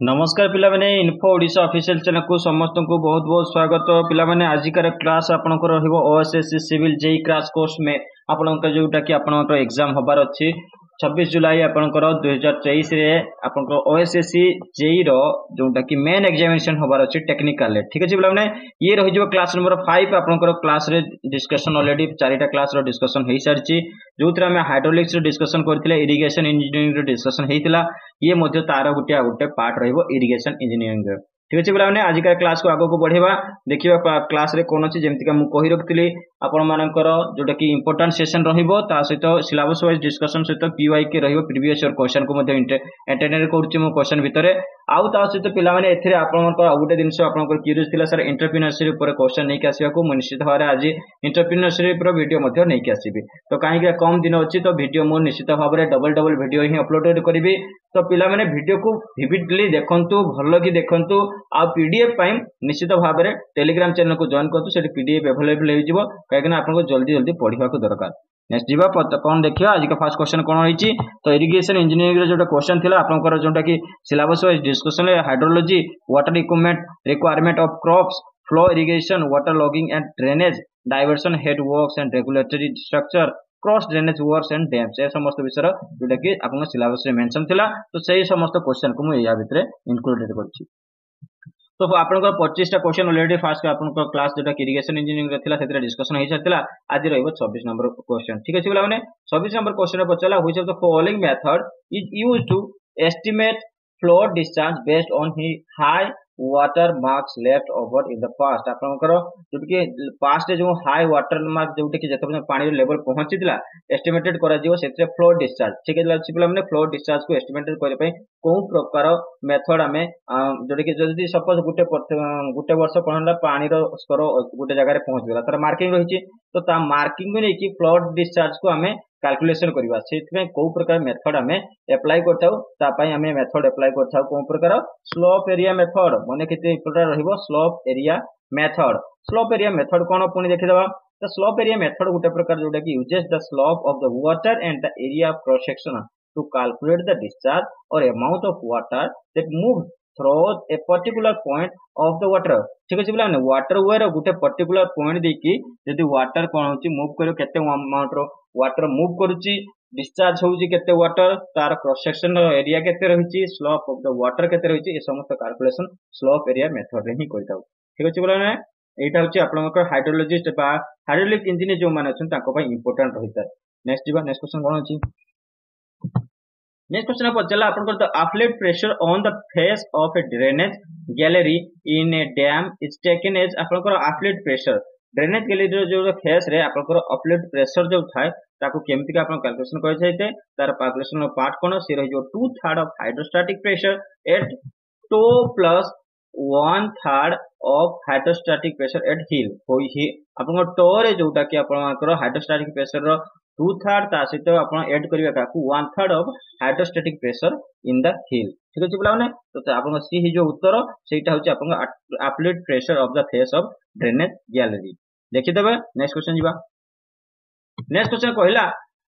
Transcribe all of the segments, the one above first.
नमस्कार पिला माने इन्फो ओडिशा ऑफिशियल चैनल को समस्त को बहुत बहुत स्वागत पिला माने आजिकार क्लास आपनकर रहइबो OSSC civil JE crash course में आपनकर जोटा कि आपनकर एग्जाम होबार अछि 26 जुलाई आपनकर 2023 रे आपनकर ओएसएससी जेई रो जोटा कि मेन एग्जामिनेशन होबार अछि टेक्निकल रे ठीक अछि पिला माने ये रहि जो क्लास नंबर 5 आपनकर क्लास रे डिस्कशन ऑलरेडी चारिटा क्लास रो डिस्कशन हेई सारछि जोथरा में हाइड्रोलिक्स रो डिस्कशन करथिले इरिगेशन इंजीनियरिंग रो डिस्कशन हेइतिला ये मध्य तार गोटे गोटे पार्ट रहिबो इरिगेशन इंजीनियरिंग ठीक अच्छे पे आज क्लास को आगे को बढ़ेगा देखिए क्लास रे कौन अच्छी जमीक मुझे कही रखी आपण मानकर जोटा कि इंपोर्टेंट सेशन रहा सहित सिलेबस वाइज डिस्कशन सहित पीवाई के प्रीवियस ईयर क्वेश्चन को एंटरटेन करुच्ची मो क्वेश्चन भितर आउ ता सहित पाने गोटे जिन क्यूरीज थी सर एंटरप्रेन्योरशिप क्वेश्चन नहीं आसवा निश्चित भाव में आज एंटरप्रेन्योरशिप वीडियो नहीं आसबि तो कहीं कम दिन अच्छी तो वीडियो मुझे निश्चित भाव में डबल डबल वीडियो ही अपलोड करी तो पिला माने वीडियो को विविडली देखंतु भलो कि देखंतु आ पीडीएफ पाइम निश्चित भाव में टेलीग्राम चैनल को जॉइन करतु सेठी पीडीएफ अवेलेबल हो जिवो काहेकना आपनको जल्दी जल्दी पढ़िबा को दरकार नेक्स्ट जीवा कौन देखियो आज का फर्स्ट क्वेश्चन कौन होईची तो इरिगेशन इंजीनियरिंग रे जोटा क्वेश्चन थिला आपनकर जोटा कि सिलेबस वाइज डिस्कशन रे hydrology water equipment requirement of crops flow irrigation water logging and drainage diversion head works and regulatory structure cross drainage works and dams ए समस्त विषय जोटा कि आपन सिलेबस रे मेंशन थिला तो सही समस्त क्वेश्चन को मैं या भितरे इंक्लूडेड करछि तो आपनकर 25 टा क्वेश्चन ऑलरेडी फास्ट आपनकर क्लास जोटा इरिगेशन इंजीनियरिंग रे थिला सेतरे डिस्कशन हेइ सारथिला आज रहइबो 26 नंबर क्वेश्चन ठीक अछि बोला माने 26 नंबर क्वेश्चन पचला which of the following method is used to estimate flow discharge based on he high water marks left over in the past आपनकर जोट कि पास्ट जो हाई वाटर मार्क जोट कि जते पानी लेवल पहुंचीला एस्टिमेटेड करा जिवो सेतरे फ्लो डिस्चार्ज ठीक अछि पिला माने फ्लो डिस्चार्ज को एस्टिमेटेड करे पई को प्रकार मेथड आमे जोट कि जदी सपोज गुटे वर्ष पहला पानी रो स्तर गुटे जगह रे पहुंच गेला तार मार्किंग रहिछि तो ता मार्किंग को नै कि फ्लो डिस्चार्ज को आमे कैलकुलेशन करबा सेथमे को प्रकार मेथड आमे अप्लाई करथाउ ता पई आमे मेथड अप्लाई करथाउ को प्रकार स्लोप एरिया मेथड माने केते प्रकार रहिबो स्लोप एरिया मेथड कोन पुनी देखिदबा द स्लोप एरिया मेथड गुटे प्रकार जोटा कि uses the slope of the water and the area of cross section to calculate the discharge or amount of water that moved through a particular point of the water ठीक अछि बोला water way रो गुटे particular point देकी यदि water कोन होची move करियो केते amount रो water move करूची discharge होउची केते वाटर तार क्रॉस सेक्शन रो एरिया केते रहिची स्लोप ऑफ द वाटर केते रहिची ए समस्त कैलकुलेशन स्लोप एरिया मेथड रे ही करताउ ठीक अछि बोला ना एटा होची आपनकर हाइड्रोलॉजिस्ट बा हाइड्रोलिक इंजीनियर जो माने छन ताको पई इंपोर्टेंट रहिता नेक्स्ट जीवा नेक्स्ट क्वेश्चन कोन होची नेक्स्ट क्वेश्चन पचला आपन the uplift pressure on the face of a drainage gallery in a dam is taken as आपन अफ्लेट प्रेशर ड्रेनेज गैलरी जो फेस रे आपन अफ्लेट प्रेशर जो थाए ताको केमति का आपन कैलकुलेशन कर जायते तार कैलकुलेशन पार्ट कोन से रहि जो 2/3 of hydrostatic pressure at toe plus 1/3 of hydrostatic pressure at heel होई ही आपन टो रे जोटा कि आपन हाइड्रोस्टैटिक प्रेशर रो 2/3 ता सहित आपण ऐड करिवे काकू 1/3 of hydrostatic pressure in the हिल ठीक अछि बुलाउने तो आपण सी ही जो उत्तर सेटा होची आपण applied pressure of the face of drainage gallery देखि देबे नेक्स्ट क्वेश्चन जीवा नेक्स्ट क्वेश्चन कहला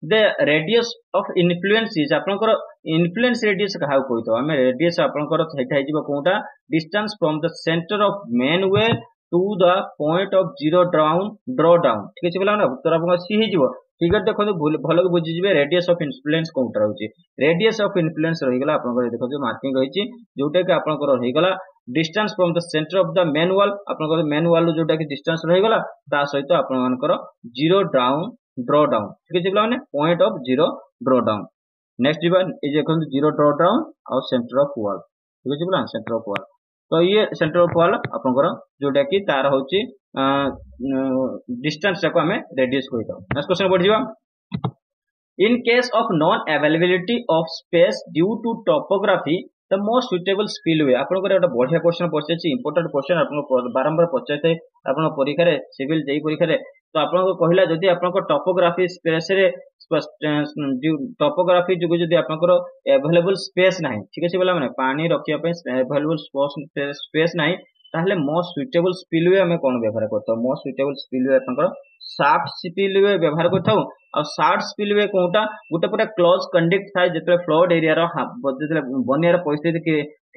the radius of influence is आपनकर इन्फ्लुएंस रेडियस कहा कोइ तो हमें रेडियस आपनकर सेटा हिजिबो कोटा distance from the centre of main well to the point of zero drawdown ठीक अछि बुलाउने उत्तर आपण सी हिजिबो फिगर देखो भलो बुझी जिवे रेडियस ऑफ इन्फ्लुएंस कोउटा रहउची रेडियस ऑफ इन्फ्लुएंस रहि गला आपन देखो जो मार्किंग रहिची जोटा कि आपन को रहि गला distance from the centre of the main wall आपन को मेन वॉल जोटा कि डिस्टेंस रहि गला ता सहित आपन मानकर जीरो ड्रॉ डाउन ठीक अछि बोला माने point of zero draw down next जीवन ए देखो जीरो ड्रॉ डाउन और सेंटर ऑफ वॉल ठीक अछि बोला सेंटर ऑफ वॉल तो ये सेंटर ऑफ वॉल आपन जोटा कि तार होची डिस्टेंस को हमें रेडियस कोइ तो नेक्स्ट क्वेश्चन बढ़ जीवा in case of non availability of space due to topography the most suitable spillway आपन को एटा बढ़िया क्वेश्चन पछे इंपोर्टेंट क्वेश्चन आपन बारंबार पछे आपन परीक्षा रे सिविल जेई परीक्षा रे तो आपन को कहला जदी आपन को टोपोग्राफी स्पेस रे टोपोग्राफी जो जदी आपन को अवेलेबल स्पेस नाही ठीक अछि बोला माने पानी रखिया पे अवेलेबल स्पेस नाही ताहले मोस्ट सुइटेबल स्पिलवे आम कौन व्यवहार करता most suitable spillway shaft spillway व्यवहार करता आ शार्ट स्पिलवे कोटा गोटे पूरा क्लोज कंडक्ट थाए जो फ्लड एरिया बनियार परिस्थिति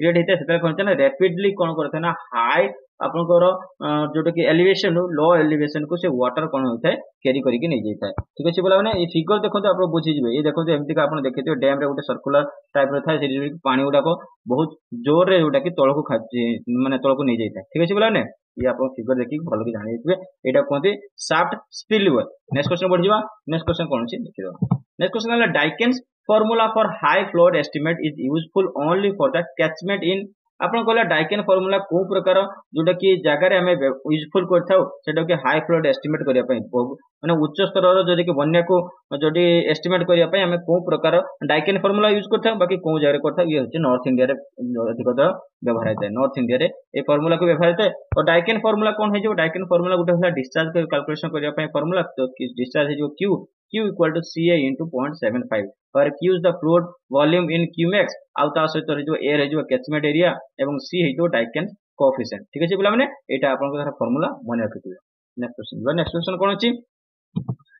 क्रिएट होता है कौन रैपिडली कौन करता है ना हाई आपंकर जोटा कि एलिवेशन लो एलिवेशन को से वाटर कौन होता है कैरी करके नहीं जाता है ठीक अच्छे बोला ये फिगर देखो आप बुझीजे ये देखो एमती आप देखिए डैम रे गोटे सर्कुलर टाइप रे पानी गुड़ाक बहुत जोर रे जोटा कि तलक माने तलक नहीं जाता है ठीक अच्छे बोला ये आप फिगर देखिए भल कि जानी यहाँ कहते शाफ्ट स्पिलवे नेक्स्ट क्वेश्चन बढ़िया नेक्स्ट क्वेश्चन कौन सी देखिए नेक्स्ट क्वेश्चन है Dickens formula for high flood estimate is useful only for the catchment in आपन कहला डाइकेन फॉर्मूला को प्रकार जोटा कि जगह रे हमें यूजफुल करथाउ सेटा कि हाई फ्लड एस्टिमेट करिया पई माने उच्च स्तर रो जदि कि बन्या को जदि एस्टिमेट करिया पई हमें को प्रकार डाइकेन फॉर्मूला यूज करथाउ बाकी को जगह करथाउ ये होची नॉर्थ इंडिया रे अधिकतर व्यवहार होता है नॉर्थ इंडिया रे ए फॉर्मूला को व्यवहार होता है और डाइकेन फॉर्मूला कौन है जो डाइकेन फॉर्मूला गोटे होला डिस्चार्ज कैलकुलेशन करिया पई फॉर्मूला तो डिस्चार्ज है जो Q equal to CA into 0.75 where Q is the fluid volume in Qmax आउ ता सहित जो A रे जो कैचमेंट एरिया एवं C है जो डाइकेन कोएफिशिएंट ठीक है पिला माने एटा आपन को फार्मूला मन रखिथिबे नेक्स्ट क्वेश्चन कोन अछि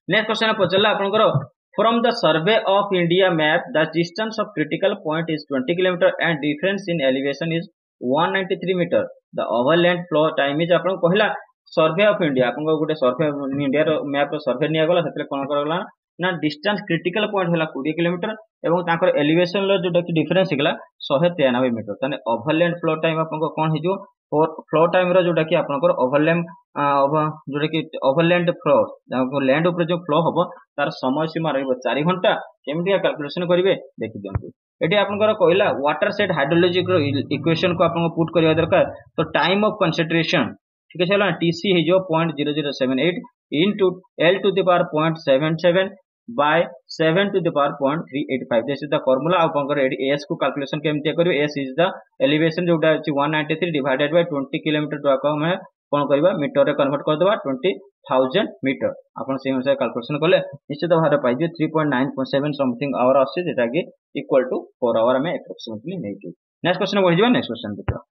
नेक्स्ट क्वेश्चन पचला आपन को from the survey of India map the distance of critical point is 20 km and difference in elevation is 193 meter the overland flow time is आपन कहला सर्वे ऑफ इंडिया आपन गोटे survey India रो map रो सर्वे निया गला सेतले कोन करला ना डिस्टेंस क्रिटिकल पॉइंट होला 20 kilometre एवं ताकर एलिवेशन लो जोटा कि डिफरेंस हिगला 193 मीटर तने ओवरलैंड फ्लो टाइम आपन को कोन हिजो फ्लो टाइम रो जोटा कि आपन को ओवरलैंड जोटा कि ओवरलैंड फ्लो लैंड ऊपर जो फ्लो हबो तार समय सीमा रहबो 4 घंटा केमतिया कैलकुलेशन करिवे देखि दियंतु एटी आपन को कहला वाटर सेट हाइड्रोलॉजिक रो इक्वेशन को आपन को पुट करिया दरकार तो टाइम ऑफ कंसंट्रेशन ठीक है चलो TC है जो 0.0078 into L to the power 0.77 by 7 to the power 0.385 this is the formula आपन कर S को कैलकुलेशन केमते करियो S is the elevation जोटा अछि 193 divided by 20 किलोमीटर जो को हम कोन करबा मीटर रे कन्वर्ट कर देबा 20000 मीटर आपन से अनुसार कैलकुलेशन करले निश्चित भाବରେ पाइबे 3.9.7 समथिंग आवर आसी जेटा कि इक्वल टू 4 आवर में एप्रोक्सीमेटली नै छी नेक्स्ट क्वेश्चन बढ़ि जबा नेक्स्ट क्वेश्चन देखियो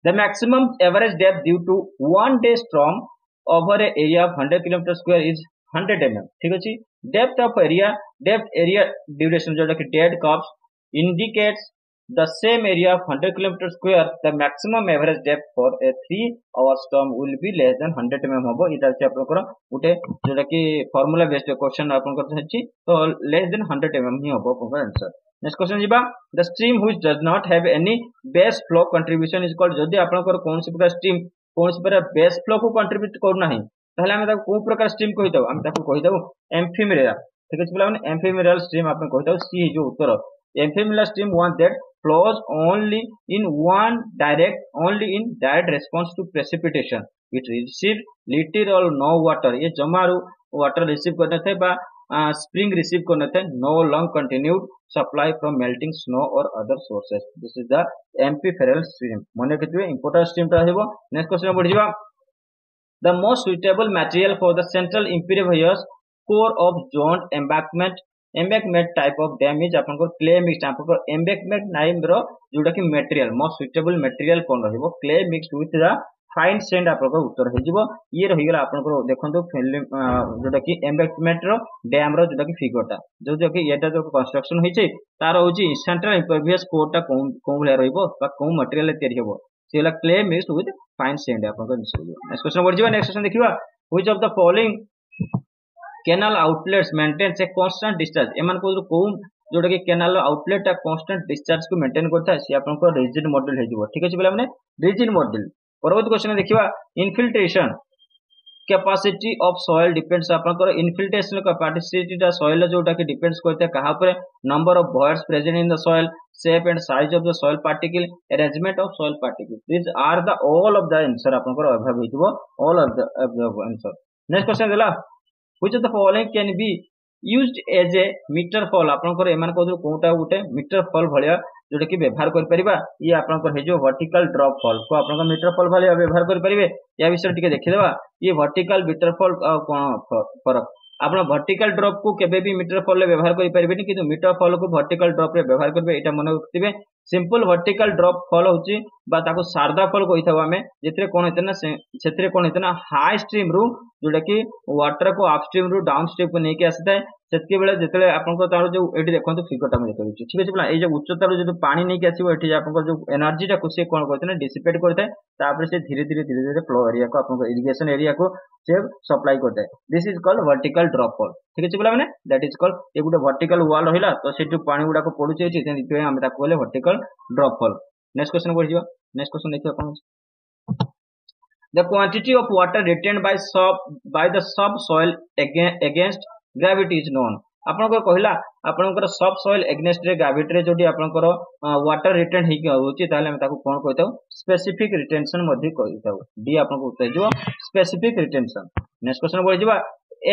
The maximum average depth due to one day storm over an area of 100 km square is 100 mm. ठीक अछि depth area duration जोटा कि dead curves indicates the same area of 100 km square. The maximum average depth for a 3-hour storm will be less than 100 mm होबो इटा छै आपनकर उटे जोटा कि फार्मूला बेस्ड क्वेश्चन आपनकर छै तो less than 100 mm ही होबो आपनकर आंसर नेक्स्ट क्वेश्चन जीबा the stream which does not have any base flow contribution is called जदी आपनकर कोन से प्रकार स्ट्रीम कोन से प्रकार बेस फ्लो को कंट्रीब्यूट करू नाही ताहले हम ताको को प्रकार स्ट्रीम कहितौ हम ताको कहितौ एम्फिमेरियल ठीक अछि बोला माने एम्फिमेरियल स्ट्रीम आपन कहितौ सी जो उत्तर ephemeral stream one that flows only in direct response to precipitation it receive little or no water ये जमारू वाटर रिसीव करने थे बा स्प्रिंग रिसीव करने थे no long continued supply from melting snow or other sources this is the amphiferal stream मन रखिथिबे important stream ता हेबो next question बढ़ि जिबा the most suitable material for the central impervious core of zoned embankment type of dam is आपन को clay mixed आपन को embankment नाइम रो जोटा कि material most suitable material cone रहइबो clay mixed with the fine sand आपन को उत्तर हे जिवो ये रहि गेला आपन को देखंतु फिल्म जोटा कि embankment रो dam रो जोटा कि फिगर ता जो कि एटा जो कंस्ट्रक्शन होई छै तार होची central impervious core ता कोन भले रहइबो बा कोन material तयारी हेबो सेला clay mixed with fine sand आपन को नेक्स्ट क्वेश्चन बढ़ जिबा नेक्स्ट क्वेश्चन देखिबा which of the following canal outlets maintains a constant discharge एमन को जोटा कि कैनाल आउटलेट ता कांस्टेंट डिस्चार्ज को मेंटेन करता है सी आपन को रिजिड मॉडल हे जिवो ठीक अछि बोला माने रिजिड मॉडल परवर्ती क्वेश्चन देखिबा infiltration capacity of soil depends आपन को इनफिल्ट्रेशन कैपेसिटी ता सॉइल जोटा कि डिपेंड्स करता है कहां पर number of voids present in the soil shape and size of the soil particle arrangement of soil particles these are the all of the answer आपन को अभाव हे जिवो all of the answer next question देला which of the following can be used as a meter fall आपन को एमान को कोटा उठे मीटर फॉल भलिया जोटा कि व्यवहार कर परिबा ये आपन को हे जो वर्टिकल ड्रॉप फॉल को आपन को मीटर फॉल भलिया व्यवहार कर परिबे या विषय टिके देखि देबा ये वर्टिकल मीटर फॉल कोन फरक आपन वर्टिकल ड्रॉप को केबे भी मीटर फॉल ले व्यवहार करि परिबेनी किंतु मीटर फॉल को वर्टिकल ड्रॉप रे व्यवहार करबे एटा मन रखिबे सिंपल वर्टिकल ड्रॉप फॉल होची बा ताको शारदा फॉल कहिथाव आमे जेतरे कोन हेते ना सेतरे कोन हेते ना हाई स्ट्रीम रु जोटा कि वाटर को अपस्ट्रीम रु डाउन स्ट्रीम को नेके आसीताय सेतके बेले जेतले आपनको तार जो एठी देखंतु फिगर टा म देखौची ठीक अछि बला ए जो उच्चता रु जो पानी नेके आसीबो एठी आपनको जो एनर्जी टा को से कोन करते ना डिसिपेट करते तापर से धीरे धीरे फ्लो एरिया को आपनको इरिगेशन एरिया को से सप्लाई करते this is called vertical drop fall ठीक अछि बला माने that is called a Gute vertical wall रहिला तो सेटु पानी गुडा को पडुची अछि तेन हम ताको कहले vertical drop fall next question बढ़ जियो नेक्स्ट क्वेश्चन देखियो कोन the quantity of water retained by the subsoil against gravity is known आपनको कहला आपनकर सब सॉइल एग्नेस्ट रे ग्रेविटी रे जोडी आपनकर वाटर रिटेन हे कि होची ताले हम ताको कोन कहताउ स्पेसिफिक रिटेंशन मध्ये कहताउ डी आपनको उत्तर जो स्पेसिफिक रिटेंशन नेक्स्ट क्वेश्चन बोल जिबा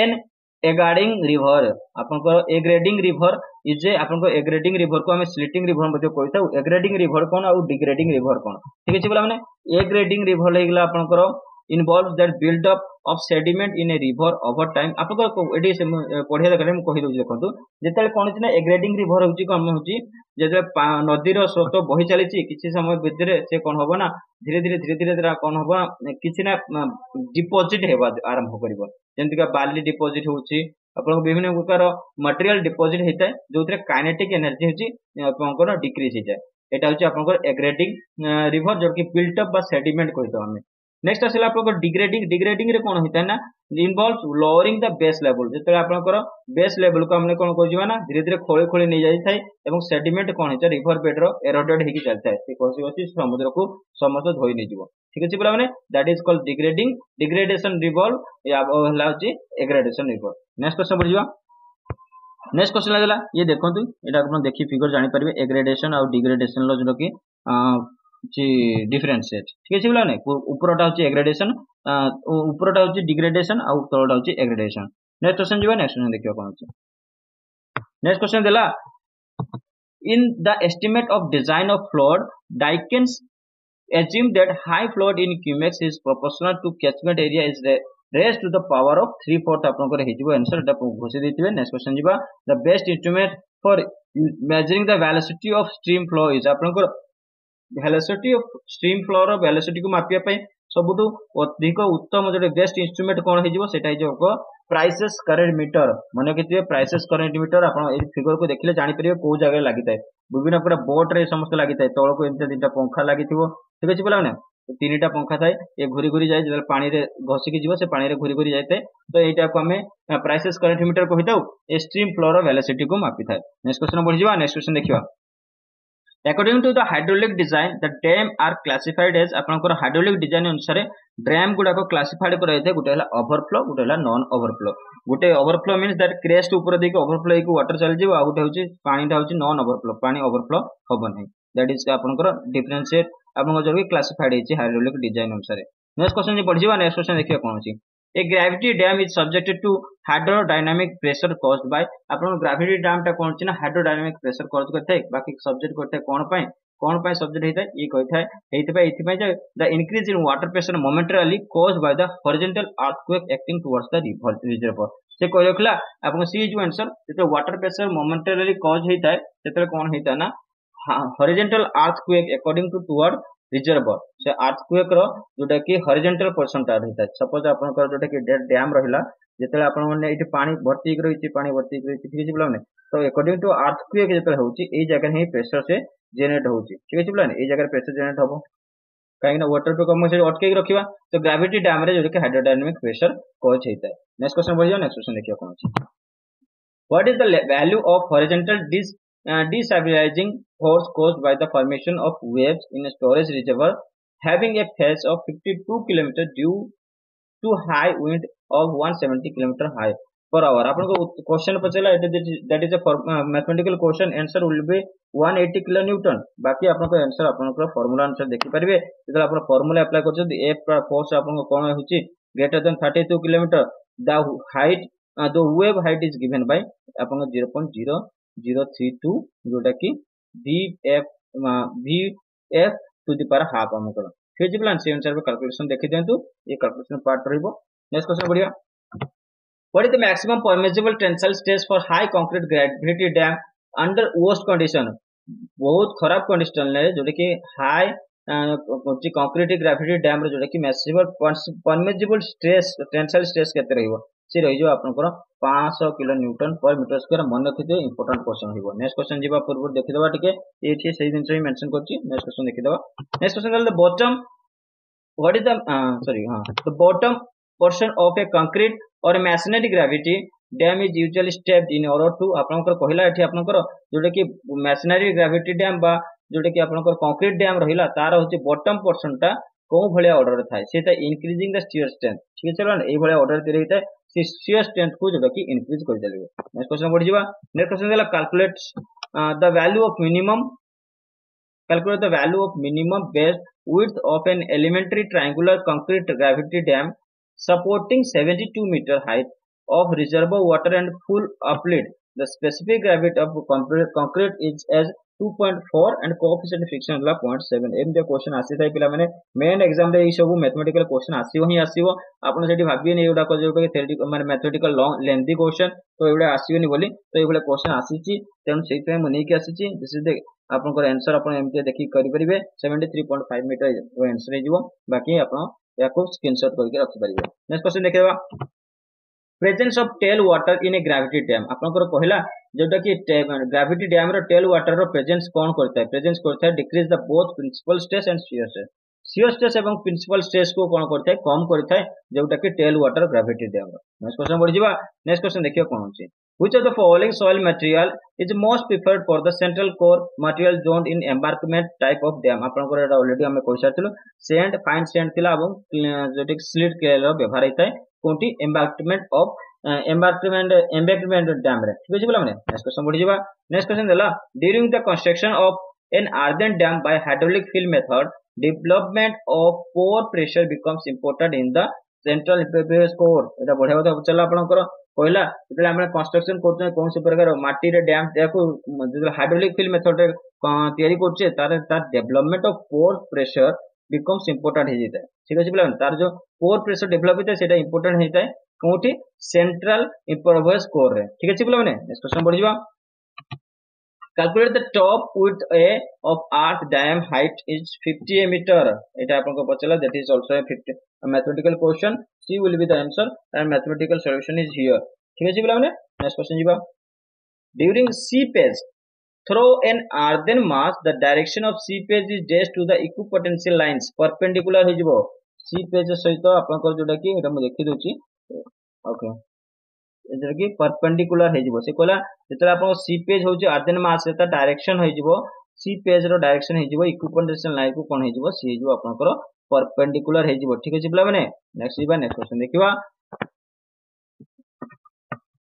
एन एगार्डिंग रिवर आपनकर एग्रेडिंग रिवर इज ए आपनकर एग्रेडिंग रिवर को हम स्लिटिंग रिवर मध्ये कहताउ एग्रेडिंग रिवर कोन और डिग्रेडिंग रिवर कोन ठीक अछि बोला माने एग्रेडिंग रिवर हेगला आपनकर involves that build up of sediment in a river over time आपको एडी से पढिया दरकार हम कहि दउछि देखंतु जेतले कोन छै ना एग्रेडिंग रिवर होछि कोन होछि जेतले नदी रो स्रोत बहि चली छि किछि समय भितरे से कोन होबो ना धीरे धीरे कोन होबो किछि ना डिपॉजिट हेबा आरंभ करिवो जेंति का बाली डिपॉजिट होछि आपन विभिन्न प्रकार मटेरियल डिपॉजिट हेतै जोतरे काइनेटिक एनर्जी होछि आपनकर डिक्रीज हे जाय एटा होछि आपनकर एग्रेडिंग रिवर जो कि बिल्ट अप बा सेडिमेंट कहितो हमें नेक्स्ट आसला आपनकर डिग्रेडिंग रे कोन होता है ना involves lowering the base level जेतले आपनकर बेस लेवल को हमने कोन कहजिबा ना धीरे धीरे खोले नै जाई थाए एवं सेडिमेंट कोन होता रिवर बेड रो एरोडेड हेकी चलता है से कोसी समुद्र को समस्त धोई नै जिवो ठीक अछि बोला माने that is called degradation river या हला होची एग्रेडेशन रिवर नेक्स्ट क्वेश्चन बढ़ जिवा नेक्स्ट क्वेश्चन लागला ये देखंतु एटा अपन देखि फिगर जानि परिबे एग्रेडेशन और डिग्रेडेशन लो जो कि डिफरेंशिएट ठीक अछि बोला नै ऊपरटा होची एग्रेडेशन ऊपरटा होची डिग्रेडेशन और तळटा होची एग्रेडेशन नेक्स्ट क्वेश्चन जिवा नेक्स्ट क्वेश्चन देखियो कोन होची नेक्स्ट क्वेश्चन देला in the estimate of design of flood Dikens assume that high flood in Cumex is proportional to catchment area is raised to the power of 3/4 आपनकर हेजिबो answer एटा घोषित देथिबे next question जिबा the best instrument for measuring the velocity of stream flow is आपनकर velocity of stream flow रो velocity को मापिया पई सबुटु अधिक उत्तम जो बेस्ट इंस्ट्रूमेंट कोन हेजिबो सेटा हेजिबो प्राइसेस करेंट मीटर माने केते प्राइसेस करेंट मीटर आपण ए फिगर को देखले जानि परिबे को जगह लागितै विभिन्न प्रकार बोट रे समस्त लागितै तळ को एते तीनटा पंखा लागिथिबो ठीक अछि बोला ने तीनटा पंखा थाए ए घुरी घुरी जाय जे पानी रे घसी के जीवो से पानी रे घुरी घुरी जायते तो एटा को हमें प्राइसेस करेंट मीटर कहिताउ ए स्ट्रीम फ्लो रो वेलोसिटी को मापि थाए नेक्स्ट क्वेश्चन बढ़ जिवा नेक्स्ट क्वेश्चन देखिवा According to the hydraulic design, the dam are classified as आपनकर hydraulic design अनुसार डैम गुडा को क्लासिफाइड करा जाय गुटे हला ओवरफ्लो गुटे हला non overflow Gute overflow means that crest ऊपर देके ओवरफ्लो हेकु वाटर चल जिवो आ गुटे होची पानीटा होची नॉन ओवरफ्लो पानी ओवरफ्लो होबो नै दैट इज आपनकर डिफरेंशिएट आपनकर जो क्लासिफाइड हेची hydraulic design अनुसार नेक्स्ट क्वेश्चन जे पढ जिवा नेक्स्ट क्वेश्चन देखियो कोन होची A gravity dam is subjected to hydrodynamic pressure caused by आपन ग्रेविटी डैम टा कोन छी ना हाइड्रोडायनामिक प्रेशर कॉज करथे बाकी सब्जेक्ट करथे कोन पाए सब्जेक्ट हेतै ई कहथै एथि पाए जे the increase in water pressure momentarily caused by the horizontal earthquake acting towards the reservoir से कह रखला आपन सी इज आंसर जे वाटर प्रेशर मोमेंटरली कॉज हेतै तेतरे कोन हेतै ना horizontal earthquake according to toward reservoir से अर्थक्वेक रो जोटा कि हॉरिजॉन्टल पोर्शन ता रहता सपोज आपन कर जोटा कि डैम रहिला जेतले आपन माने एठी पानी भर्ती रहिछि पानी भर्ती रहिछि ठीक छै बोलने तो अकॉर्डिंग टू अर्थक्वेक जेतले होछि ए जगह ही प्रेशर से जनरेट होछि ठीक छै बोलने ए जगह प्रेशर जनरेट होबो काहे ना वाटर पे कम से अटके रखिबा तो ग्रेविटी डैम रे जोटा कि हाइड्रोडायनामिक प्रेशर कॉज हेता नेक्स्ट क्वेश्चन बढ़ियो नेक्स्ट क्वेश्चन देखियो कोन छै what is the value of horizontal destabilizing force caused by the formation of waves in a storage reservoir having a phase of 52 km due to high wind of 170 km high per hour आपन को question पचला that is a mathematical question answer will be 180 kN बाकी आपन को answer आपन को formula अनुसार देखि परिबे जदि आपन फार्मूला अप्लाई करछथि F का फोर्स आपन को कोन होछि greater than 32 km the height the wave height is given by आपन 0.0032 जोटा कि VF to the power half हम कर ठीक प्लान से अनुसार कैलकुलेशन देखि देंतु ये कैलकुलेशन पार्ट रहइबो नेक्स्ट क्वेश्चन बढ़िया what is the maximum permissible tensile stress for high concrete gravity dam under worst condition बहुत खराब कंडीशन रे जोटा कि हाई कंक्रीट ग्रेविटी डैम रे जोटा कि maximum permissible stress tensile stress केते रहइबो से रहिजो आपनकर 500 किलो न्यूटन पर मीटर स्क्वायर मन रखिते इंपोर्टेंट क्वेश्चन होइबो नेक्स्ट क्वेश्चन जीवा पूर्व देखिदबा टिके एठी सही दिन से मेंशन करछि नेक्स्ट क्वेश्चन देखिदबा next question the bottom what is the the bottom portion of a concrete or masonry gravity dam is usually stepped in order to आपनकर कहला एठी आपनकर जोटा कि masonry gravity dam बा जोटा कि आपनकर concrete dam रहिला तार होची bottom portion टा को भलिया ऑर्डर थाए सेटा इंक्रीजिंग द शियर स्ट्रेंथ ठीक है चलो ए भलिया ऑर्डर करे हिता से शियर स्ट्रेंथ को जोटा कि इंक्रीज कर देलिबो नेक्स्ट क्वेश्चन बढ़ जिबा नेक्स्ट क्वेश्चन देला calculate the value of minimum calculate the value of minimum base width of an elementary triangular concrete gravity dam supporting 72-meter height of reservoir water and full uplift. The specific gravity of concrete is as 2.4 and coefficient of friction is 0.7. एमते question आसी Thai पिला माने main exam रे ई सब mathematical question आसीबो ही आसीबो आपण सेठी भाबिए नै एडा को जोटा कि थ्योरेटिकल माने मैथमेटिकल लॉन्ग लेंथी क्वेश्चन तो एडा आसीबोनी बोली तो एबले क्वेश्चन आसीची तेन सेहि पे मने कि आसीची दिस इज द आपनकर आंसर आपण एमते देखि करि परिबे 73.5 मीटर आंसर हे जिवो बाकी आपण याको स्क्रीनशॉट करके रखि परिबे नेक्स्ट क्वेश्चन देखिबा presence of tail water in a gravity dam आपनकर कहला जोटा कि ग्रेविटी डैम रो टेल वाटर रो प्रेजेंस कोन करता है प्रेजेंस करता है decrease the both principal stress and shear stress एवं प्रिंसिपल स्ट्रेस को कोन करता है कम करता है जोटा कि टेल वाटर ग्रेविटी डैम रो नेक्स्ट क्वेश्चन बढ़ जिबा नेक्स्ट क्वेश्चन देखियो कोन होची which of the following soil material is most preferred for the central core material zone in embankment type of dam आपनकर एटा ऑलरेडी हमें कहि सारथिलो सैंड फाइन सैंड थिला एवं जोटिक स्लिट केल रो व्यवहार हिताय कोंटी embankment dam रे ठीक अछि बोला माने नेक्स्ट क्वेश्चन बढ़ि जिबा नेक्स्ट क्वेश्चन देला during the construction of an earthen dam by hydraulic fill method development of pore pressure becomes important in the central impervious core एटा बढ़िया बता चला आपनकर कहला जेतले हम कंस्ट्रक्शन करते कौन से प्रकार माटी रे डैम देखो जेतले हाइड्रोलिक फिल मेथड रे तयारी करछे तार development of pore pressure becomes important हे जेता ठीक अछि बोला तार जो पोर प्रेशर डेवलप होता है सेटा इंपोर्टेंट हेता है कोठी सेंट्रल इम्परवियस कोर रे ठीक अछि बोला माने नेक्स्ट क्वेश्चन बढ़ जिबा calculate the top width a of earth dam height is 50 meter eta आपन को पचला that is also a 50 a mathematical question c will be the answer and mathematical solution is here ठीक अछि बोला माने next question जिबा during seepage through an earthen mass the direction of seepage is dash to the equipotential lines perpendicular हो जिवो seepage सहित आपन को जोटा कि एटा म देखि दोची ओके एजर कि परपेंडिकुलर हे जिवो से कोला जेतला आपन सीपेज होची अर्धन मास सेता डायरेक्शन हे जिवो सीपेज रो डायरेक्शन हे जिवो इक्विपोटेंशियल लाइन को कोन हे जिवो सी जिवो आपनकर परपेंडिकुलर हे जिवो ठीक अछि बोला माने नेक्स्ट जीवा नेक्स्ट क्वेश्चन देखिबा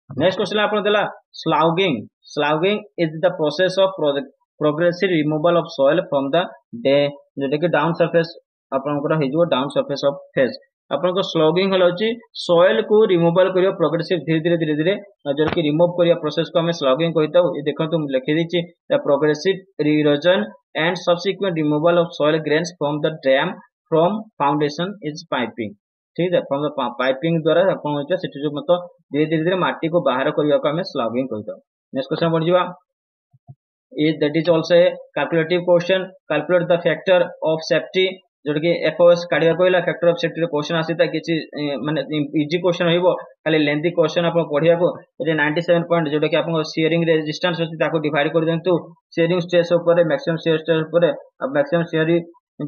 नेक्स्ट क्वेश्चन आपन देला sloughing is the process of progressive removal of soil from the डे जेटा कि डाउन सरफेस आपनकर हे जिवो डाउन सरफेस ऑफ फेस आपन को स्लॉगिंग हल अछि सॉइल को रिमूवल करियो प्रोग्रेसिव धीरे धीरे जर कि रिमूव करिया प्रोसेस को हमें स्लॉगिंग कहिता ये देखंतु लिखि दिछि the progressive erosion and subsequent removal of soil grains from the dam from foundation is piping ठीक है फ्रॉम द पाइपिंग द्वारा आपन होता सेठी जो मत धीरे धीरे माटी को बाहर करिया को हमें स्लॉगिंग कहिता नेक्स्ट क्वेश्चन बढ़ जिवा is that is also a calculative question calculate the factor of safety जोटा कि एफओएस काढिया कोइला फैक्टर ऑफ सेफ्टी रे क्वेश्चन आसीता किछि माने इजी क्वेश्चन होइबो खाली लेंथी क्वेश्चन आपण पढिया को एटे 97 पॉइंट जोटा कि आपण शेयरिंग रेजिस्टेंस होती ताको डिवाइड कर देंतु शेयरिंग स्ट्रेस ऊपर मैक्सिमम शेयर स्ट्रेस ऊपर अब मैक्सिमम शेयर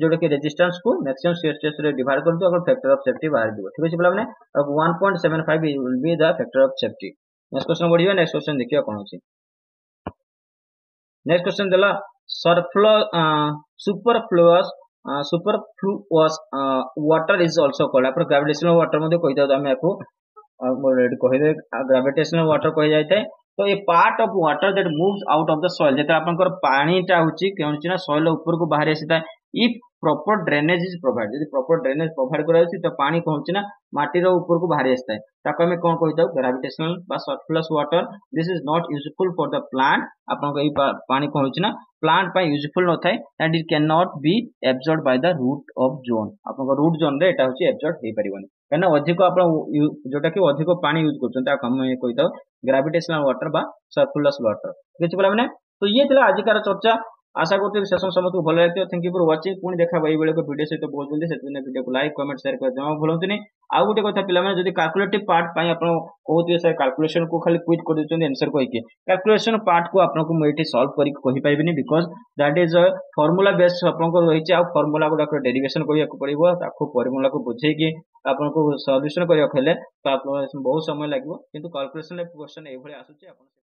जोटा कि रेजिस्टेंस को मैक्सिमम शेयर स्ट्रेस रे डिवाइड कर दो अगर फैक्टर ऑफ सेफ्टी बाहर दिबो ठीक अछि बोला माने अब 1.75 will be the factor of safety next question बढ़ियो नेक्स्ट क्वेश्चन देखियो कोन अछि नेक्स्ट क्वेश्चन देला superfluous water is also called अपन ग्रेविटेशनल वाटर मध्ये कहिता हम याको ऑलरेडी कहि ग्रेविटेशनल वाटर कहि जाय थाए तो ये part of water that moves out of the soil जेता आपनकर पानीटा होची केउची ना सॉइल ऊपर को बाहर आसीता if proper drainage is provide यदि प्रॉपर ड्रेनेज प्रोवाइड करा जाय तो पानी कहउची ना माटी रो ऊपर को बाहर आस्ता है ताको हमें कोन कहिता ग्रेविटेशनल बा surplus water this is not useful for the plant आपन को ई पानी कहउची ना प्लांट पा यूजफुल न थाए and it can not be absorbed by the root of zone आपन को रूट जोन रे एटा होची एब्जॉर्ब हे परिबनी कना अधिक आपन जोटा कि अधिक पानी यूज करछन ता हम कहिता ग्रेविटेशनल वाटर बा सरप्लस वाटर किछ बोला माने तो ये थिला आजिकार चर्चा। आशा करते सेशन समस्त को भल लगे। Thank you for watching. पुणी देखा भाई बेले को वीडियो सहित बहुत जल्दी से वीडियो को लाइक कमेंट शेयर कर जमा भूलंतुनी। आउ गोटे कथा पिला माने जदी कैलकुलेटिव पार्ट पई आपण कहउते सर कैलकुलेशन को खाली क्विट कर देछन आंसर कहि के कैलकुलेशन पार्ट को आपण को मैं एठी सॉल्व करि कहि पाइबेनी because that is a formula based आपण को रहिছে आ फार्मूला गुडा को डेरिवेशन करिया को पड़िबो ताको फार्मूला को बुझे कि आपण को सॉल्यूशन करिया खेले तो आपण बहुत समय लागबो किंतु कैलकुलेशन क्वेश्चन ए भली आसुची आपण